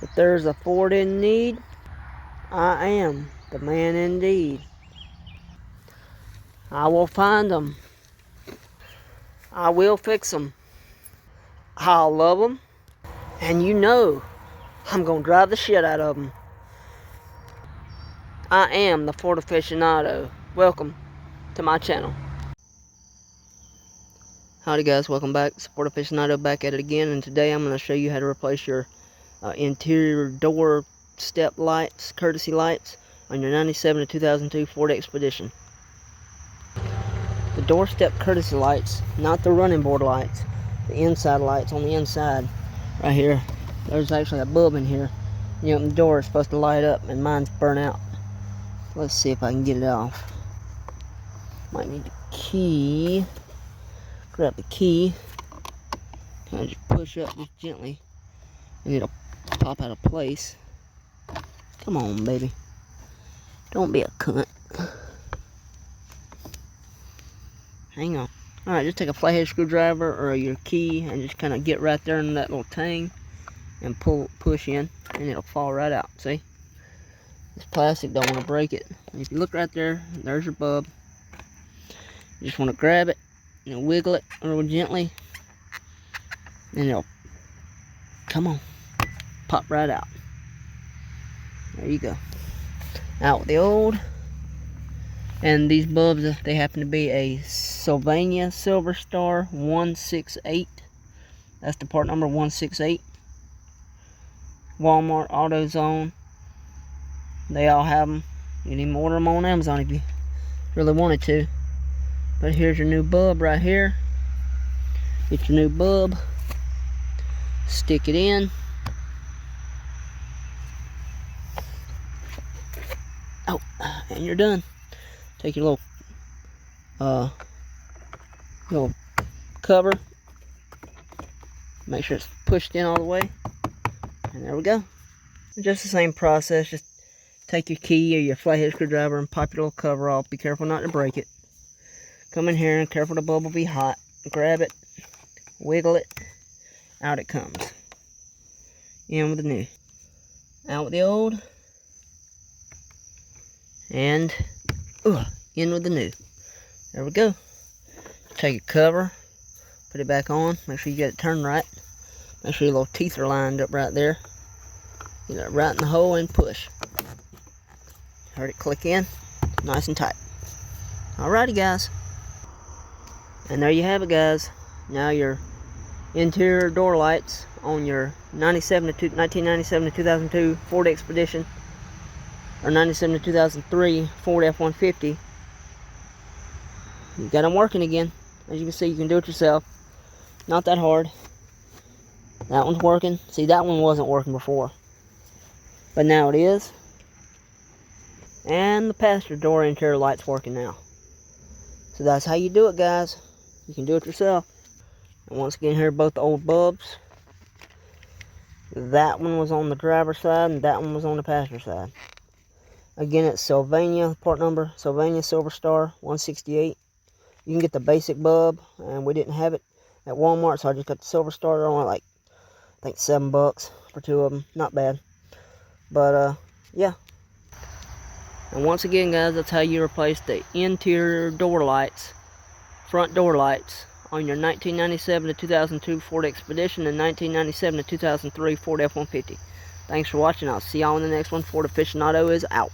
If there's a Ford in need, I am the man indeed. I will find them. I will fix them. I'll love them. And you know, I'm going to drive the shit out of them. I am the Ford aficionado. Welcome to my channel. Howdy guys, welcome back. Ford aficionado back at it again, and today I'm going to show you how to replace your interior door step lights, courtesy lights, on your 97 to 2002 Ford Expedition. The door step courtesy lights, not the running board lights, the inside lights on the inside, right here. There's actually a bulb in here. You open the door, it's supposed to light up, and mine's burnt out. Let's see if I can get it off. Might need the key. Grab the key. Kind of just push up just gently, and it'll pop out of place. Come on, baby. Don't be a cunt. Hang on. Alright, just take a flathead screwdriver or your key and just kind of get right there in that little tang and push in, and it'll fall right out. See? This plastic, don't want to break it. And if you look right there, there's your bulb. You just want to grab it and wiggle it a little gently, and it'll, come on, pop right out. There you go. Out with the old. And these bulbs, they happen to be a Sylvania Silver Star 168. That's the part number 168. Walmart, AutoZone. They all have them. You can even order them on Amazon if you really wanted to. But here's your new bulb right here. Get your new bulb. Stick it in. Oh, and you're done. Take your little cover. Make sure it's pushed in all the way. And there we go. Just the same process. Just take your key or your flathead screwdriver and pop your little cover off. Be careful not to break it. Come in here and careful the bulb will be hot. Grab it. Wiggle it. Out it comes. In with the new. Out with the old. And in with the new. There we go. Take your cover, put it back on, make sure you get it turned right. Make sure your little teeth are lined up right there. Get it right in the hole and push. Heard it click in, nice and tight. Alrighty guys. And there you have it guys. Now your interior door lights on your 1997 to 2002 Ford Expedition, or 97 to 2003 Ford F-150. You got them working again. As you can see, you can do it yourself. Not that hard. That one's working. See, that one wasn't working before, but now it is. And the passenger door interior light's working now. So that's how you do it, guys. You can do it yourself. And once again, here are both the old bulbs. That one was on the driver's side, and that one was on the passenger side. Again, it's Sylvania, part number, Sylvania Silver Star 168. You can get the basic bulb, and we didn't have it at Walmart, so I just got the Silver Star. They're only like, I think $7 for two of them. Not bad. But, yeah. And once again, guys, that's how you replace the interior door lights, front door lights, on your 1997 to 2002 Ford Expedition and 1997 to 2003 Ford F-150. Thanks for watching. I'll see y'all in the next one. Ford aficionado is out.